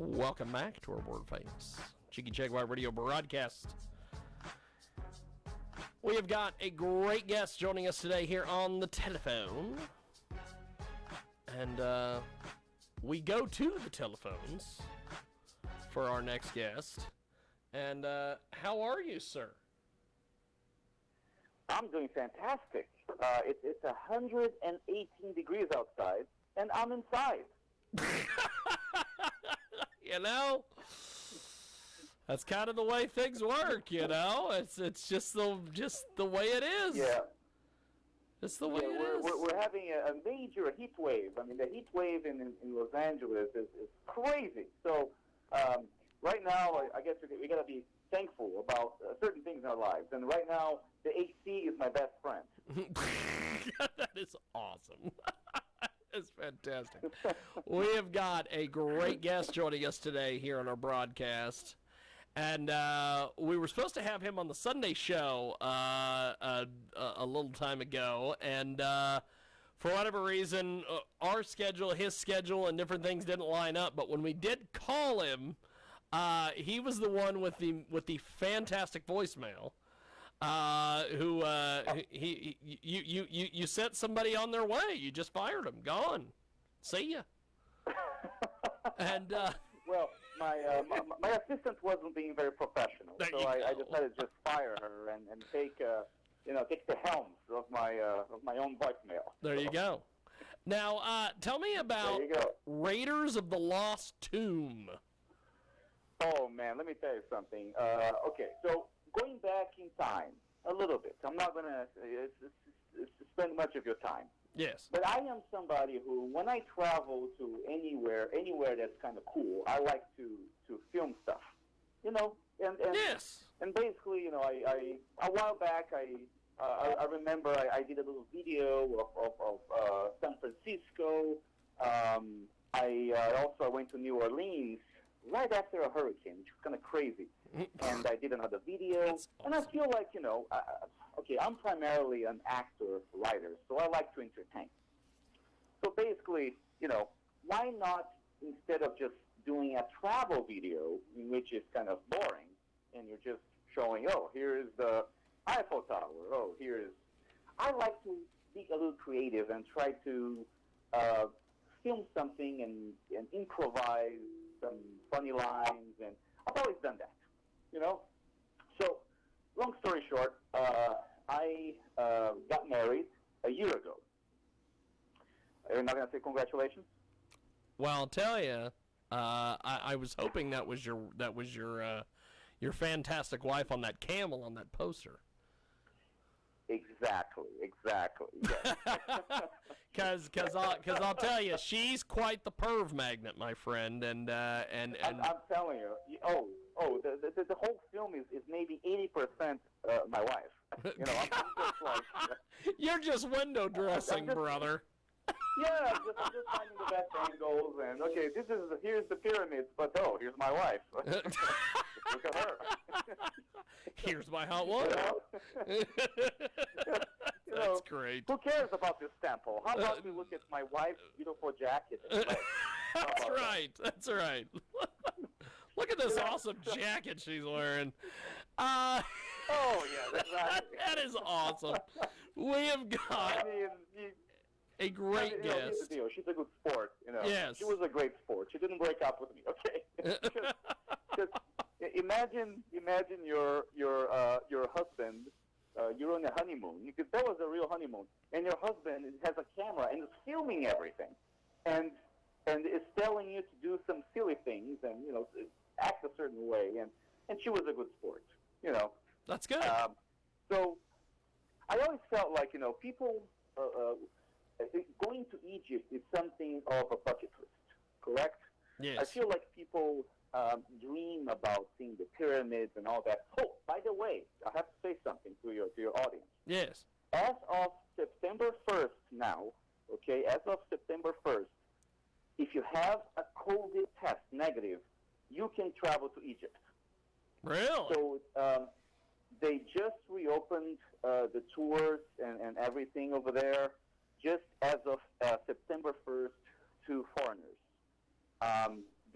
Welcome back to our world famous KJAG Radio broadcast. We have got a great guest joining us today here on the telephone. And we go to the telephones for our next guest. And how are you, sir? I'm doing fantastic. It's 118 degrees outside, and I'm inside. You know, that's kind of the way things work. You know, it's just the way it is. Yeah, it's the way it is. We're having a major heat wave. I mean, the heat wave in Los Angeles is crazy. So right now, I guess we got to be thankful about certain things in our lives. And right now, the AC is my best friend. That is awesome. It's fantastic. We have got a great guest joining us today here on our broadcast. And we were supposed to have him on the Sunday show a little time ago. And for whatever reason, our schedule, his schedule, and different things didn't line up. But when we did call him, he was the one with the fantastic voicemail. You sent somebody on their way. You just fired them. Gone. See ya. And well, my assistant wasn't being very professional, so I decided to just fire her and take the helm of my own voicemail. There you go. Now, tell me about Raiders of the Lost Tomb. Oh man, let me tell you something. Okay, so going back in time a little bit. I'm not going to spend much of your time. Yes. But I am somebody who, when I travel to anywhere that's kind of cool, I like to film stuff. You know, and yes. And basically, you know, I a while back I remember I did a little video of San Francisco. I also went to New Orleans right after a hurricane, which was kind of crazy. And I did another video. Awesome. And I feel like, you know, okay, I'm primarily an actor, writer, so I like to entertain. So basically, you know, why not, instead of just doing a travel video, which is kind of boring, and you're just showing, oh, here is the Eiffel Tower, oh, here is... I like to be a little creative and try to film something and improvise some funny lines, and I've always done that, you know. So, long story short, I got married a year ago. You're not going to say congratulations? Well, I'll tell you, I was hoping that was your fantastic wife on that camel on that poster. Exactly. Because I'll tell you, she's quite the perv magnet, my friend, and I'm telling you, the whole film is maybe 80% my wife. You know, I'm just like you're just window dressing, brother. Yeah, I'm just finding the best angles, and okay, here's the pyramids, but here's my wife. Look at her. Here's my hot one. That's great. Who cares about this temple? How about we look at my wife's beautiful jacket? That's right. Look at this awesome jacket she's wearing. Oh, yeah, that's right. That is awesome. We have got a great guest. Here's the deal. She's a good sport. You know. Yes. She was a great sport. She didn't break up with me, okay? Because imagine your husband. You're on a honeymoon. Because that was a real honeymoon, and your husband has a camera and is filming everything, and is telling you to do some silly things and act a certain way, and she was a good sport. You know. That's good. So I always felt like people going to Egypt is something of a bucket list, correct? Yes. I feel like people dream about seeing the pyramids and all that. Oh, by the way, I have to say something to your audience. Yes. As of September 1st now, okay, as of September 1st, if you have a COVID test negative, you can travel to Egypt. Really? So they just reopened the tours and everything over there just as of September 1st to foreigners.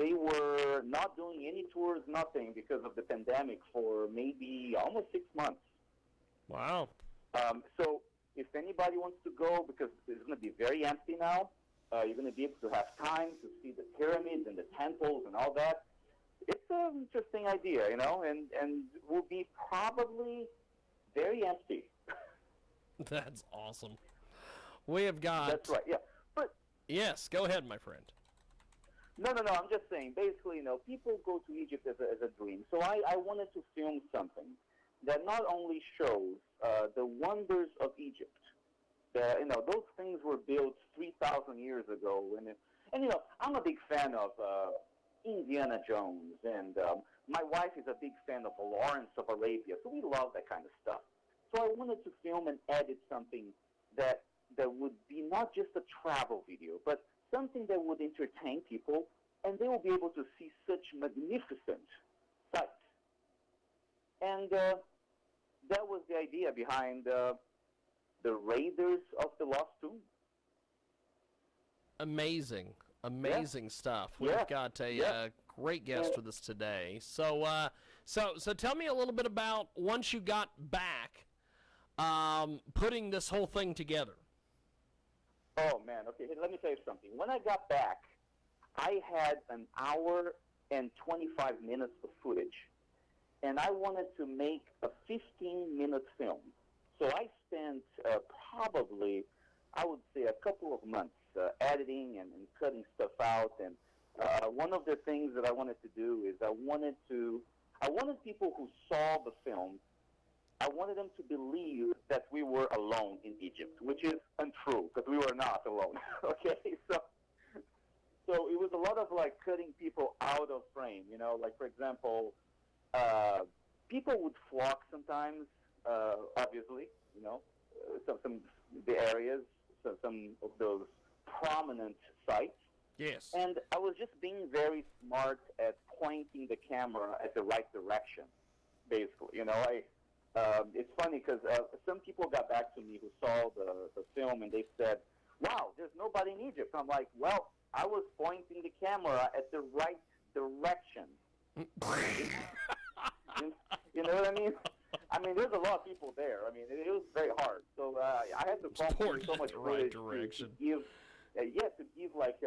they were not doing any tours, nothing, because of the pandemic for maybe almost 6 months. Wow. So if anybody wants to go, because it's going to be very empty now, you're going to be able to have time to see the pyramids and the temples and all that. It's an interesting idea, you know, and will be probably very empty. That's awesome. We have got... That's right, yeah. But yes, go ahead, my friend. No, I'm just saying, basically, you know, people go to Egypt as a dream. So I wanted to film something that not only shows the wonders of Egypt. You know, those things were built 3,000 years ago. And you know, I'm a big fan of Indiana Jones, and my wife is a big fan of Lawrence of Arabia, so we love that kind of stuff. So I wanted to film and edit something that would be not just a travel video, but something that would entertain people, and they will be able to see such magnificent sights. And that was the idea behind the Raiders of the Lost Tomb. Amazing stuff. We've got a great guest with us today. So tell me a little bit about, once you got back, putting this whole thing together. Oh, man. Okay, let me tell you something. When I got back, I had an hour and 25 minutes of footage, and I wanted to make a 15-minute film. So I spent probably, I would say, a couple of months editing and cutting stuff out. And one of the things that I wanted to do is I wanted people who saw the film, I wanted them to believe that we were alone in Egypt, which is untrue, because we were not alone. Okay, so it was a lot of like cutting people out of frame. You know, like for example, people would flock sometimes. Obviously, you know, some the areas, some of those prominent sites. Yes. And I was just being very smart at pointing the camera at the right direction, basically. You know, it's funny because some people got back to me who saw the film, and they said, wow, there's nobody in Egypt. I'm like, well, I was pointing the camera at the right direction. You know what I mean? I mean, there's a lot of people there. I mean, it was very hard. So I had to focus so much right direction. to give like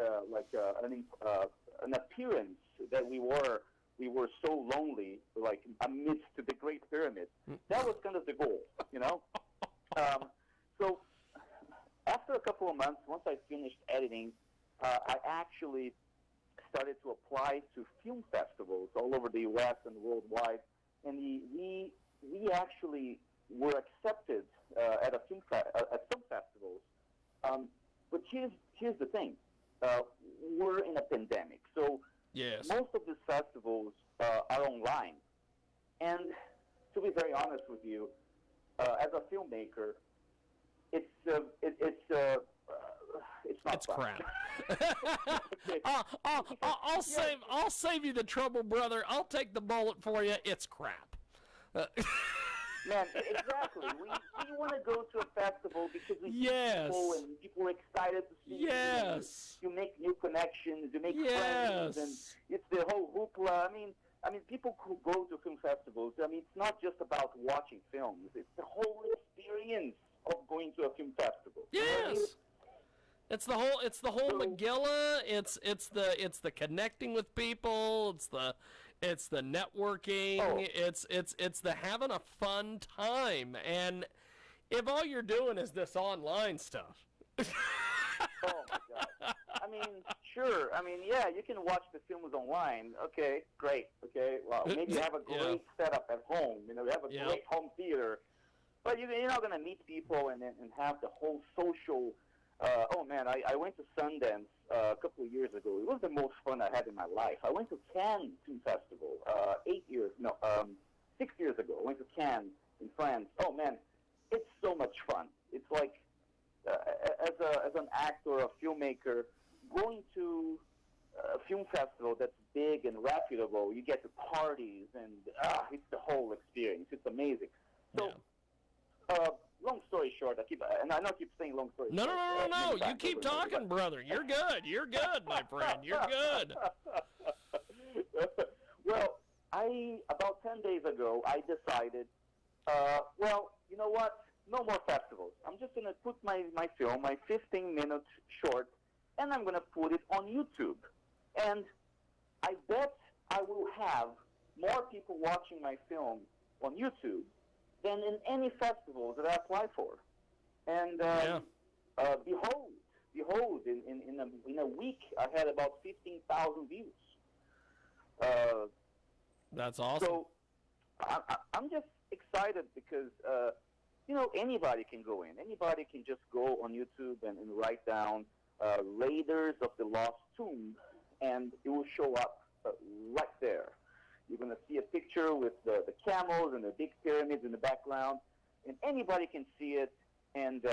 an appearance that we were so lonely, like amidst the Great Pyramid. That was kind of the goal, you know. So after a couple of months, once I finished editing, I actually started to apply to film festivals all over the U.S. and worldwide, and we actually were accepted at film festivals. But here's the thing: we're in a pandemic, so yes, most of these festivals are online. And to be very honest with you, as a filmmaker, it's not it's fun. crap. I'll save you the trouble, brother. I'll take the bullet for you. It's crap. Man, exactly. We want to go to a festival because we see yes, people and people are excited to see yes, you. You make new connections, you make yes, friends, and it's the whole hoopla. I mean, people who go to film festivals, I mean, it's not just about watching films. It's the whole experience of going to a film festival. Yes. You know what I mean? It's the whole Megillah. It's the connecting with people. It's the networking. Oh. It's the having a fun time. And if all you're doing is this online stuff. Oh my God. I mean, sure. I mean, yeah, you can watch the films online. Okay, great. Okay, well, maybe you have a great setup at home. You know, you have a great home theater. But you're not going to meet people and have the whole social. Oh man, I went to Sundance a couple of years ago. It was the most fun I had in my life. I went to Cannes Film Festival 6 years ago. I went to Cannes in France. Oh man, it's so much fun. It's like as an actor, a filmmaker, going to a film festival that's big and reputable. You get to parties and it's the whole experience. It's amazing. So. Yeah. Long story short, I keep saying long story short. No. You keep talking, brother. You're good. You're good, my friend. You're good. Well, about 10 days ago, I decided, you know what? No more festivals. I'm just going to put my film, my 15-minute short, and I'm going to put it on YouTube. And I bet I will have more people watching my film on YouTube than in any festival that I apply for. And behold, in a week, I had about 15,000 views. That's awesome. So I'm just excited because, anybody can go in. Anybody can just go on YouTube and write down Raiders of the Lost Tomb, and it will show up right there. You're going to see a picture with the camels and the big pyramids in the background, and anybody can see it. And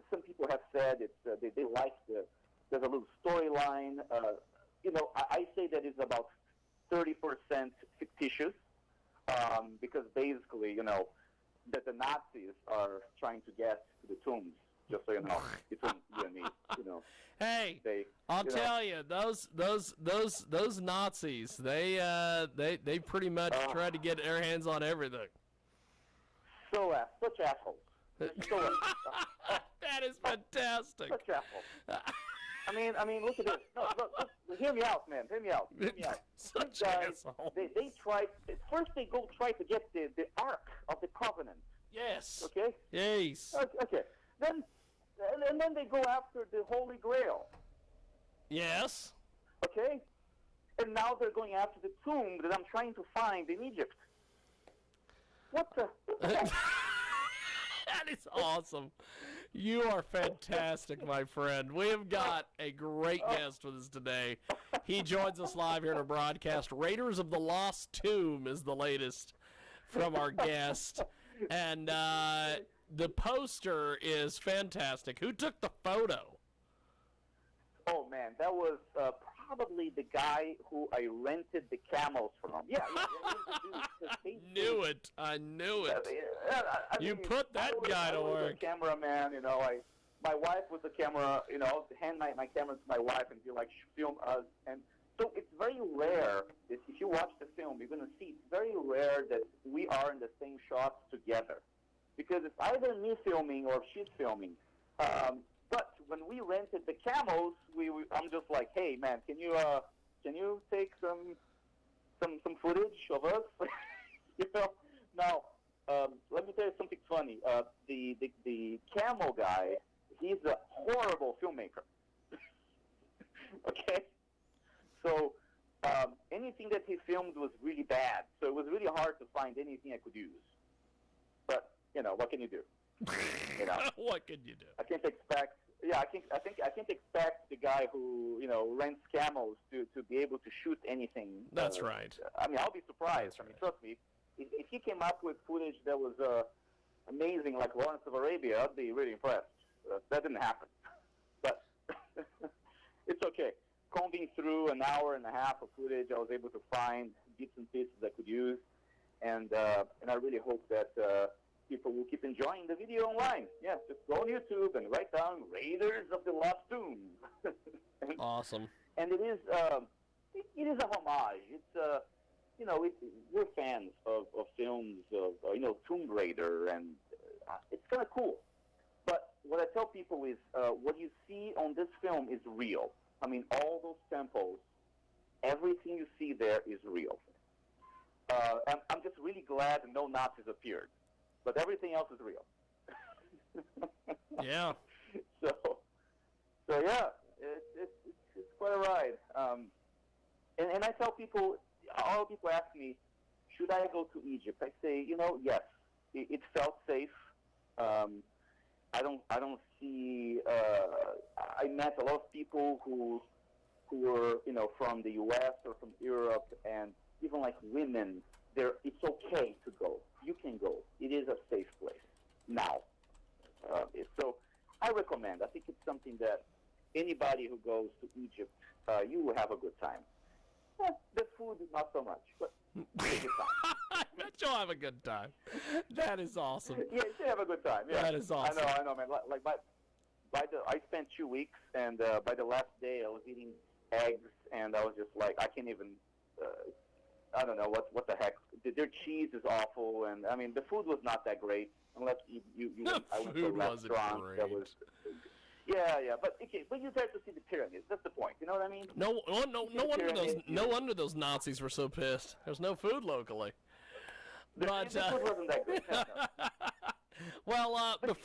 some people have said they like there's a little storyline. I say that it's about 30% fictitious, because basically, that the Nazis are trying to get to the tombs. Just so you know, between you and me, Hey, I'll tell you, those Nazis, they pretty much tried to get their hands on everything. Such assholes. That is fantastic. Such assholes. I mean, look at this. No, look, hear me out, man. Hear me out. Such assholes. They tried. First, they go try to get the Ark of the Covenant. Yes. Okay. Yes. Okay. Then they go after the Holy Grail. Yes. Okay. And now they're going after the tomb that I'm trying to find in Egypt. What the? That is awesome. You are fantastic, my friend. We have got a great guest with us today. He joins us live here in our broadcast. Raiders of the Lost Tomb is the latest from our guest. And the poster is fantastic. Who took the photo? Oh, man, that was probably the guy who I rented the camels from. Yeah. I knew it. You mean, put that guy to work. I was a cameraman, my wife was the camera, hand my camera to my wife and be like, film us. And so it's very rare, if you watch the film, you're going to see it's very rare that we are in the same shots together. Because it's either me filming or she's filming. But when we rented the camels, I'm just like, hey man, can you take some footage of us? Now, let me tell you something funny. The camel guy, he's a horrible filmmaker. Okay, so anything that he filmed was really bad. So it was really hard to find anything I could use. But what can you do? What can you do? I can't expect. Yeah, I can't expect the guy who rents camels to be able to shoot anything. That's right. I mean, I'll be surprised. I mean, trust me. If he came up with footage that was amazing, like Lawrence of Arabia, I'd be really impressed. That didn't happen, but it's okay. Combing through an hour and a half of footage, I was able to find bits and pieces I could use, and I really hope that people will keep enjoying the video online. Yeah, just go on YouTube and write down Raiders of the Lost Tomb. Awesome. And it is a homage. It's we're fans of films of Tomb Raider, and it's kind of cool. But what I tell people is what you see on this film is real. I mean, all those temples, everything you see there is real. I'm just really glad no Nazis appeared. But everything else is real. Yeah. So yeah, it's quite a ride. And I tell people, all people ask me, should I go to Egypt? I say, yes. It felt safe. I don't see. I met a lot of people who were from the U.S. or from Europe, and even like women. It's okay to go. You can go. It is a safe place now. So I recommend. I think it's something that anybody who goes to Egypt, you will have a good time. The food is not so much, but it's a good time. I bet you'll have a good time. That is awesome. Yeah, you should have a good time. Yeah. That is awesome. I know, man. Like I spent 2 weeks, and by the last day, I was eating eggs, and I was just like, I can't even I don't know what the heck. Their cheese is awful, and I mean the food was not that great. Unless you I went to a restaurant that was. Yeah, but okay, but you there to see the pyramids. That's the point. You know what I mean? No wonder those Nazis were so pissed. There's no food locally. The food wasn't that good. Well, but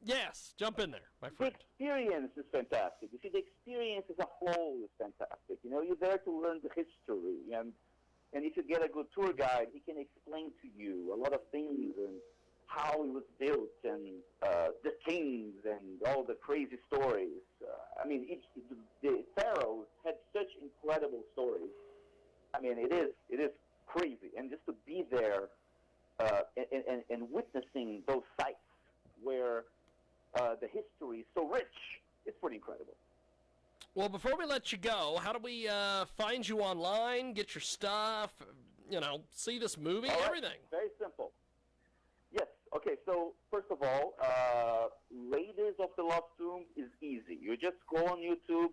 yes, jump in there, my friend. The experience is fantastic. You see, the experience as a whole is fantastic. You know, you're there to learn the history, and if you get a good tour guide, he can explain to you a lot of things and how it was built and the kings and all the crazy stories. I mean, the pharaohs had such incredible stories. I mean, it is crazy, and just to be there and witnessing those sites where the history is so rich, it's pretty incredible. Well, before we let you go, how do we find you online, get your stuff, see this movie, everything? Very simple. Yes. Okay, so first of all, Raiders of the Lost Tomb is easy. You just go on YouTube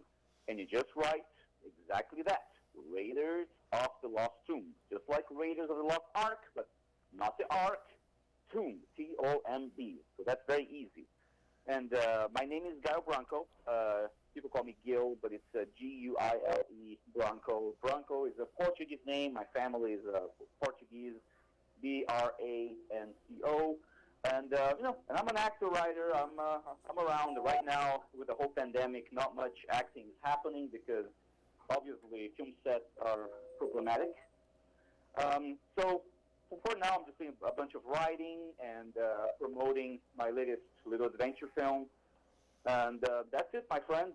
and you just write exactly that. Raiders of the Lost Tomb. Just like Raiders of the Lost Ark, but not the Ark, Tomb, T-O-M-B. So that's very easy. And my name is Guile Branco. People call me Guile, but it's G-U-I-L-E, Branco. Branco is a Portuguese name. My family is Portuguese, B-R-A-N-C-O. And, and I'm an actor, writer. I'm around right now with the whole pandemic. Not much acting is happening because, obviously, film sets are problematic. So for now, I'm just doing a bunch of writing and promoting my latest little adventure film. And that's it, my friend.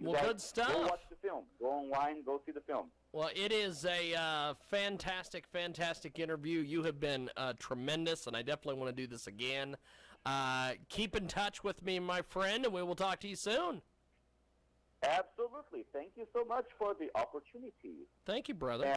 Well, good stuff. Go watch the film. Go online. Go see the film. Well, it is a fantastic, fantastic interview. You have been tremendous, and I definitely want to do this again. Keep in touch with me, my friend, and we will talk to you soon. Absolutely. Thank you so much for the opportunity. Thank you, brother.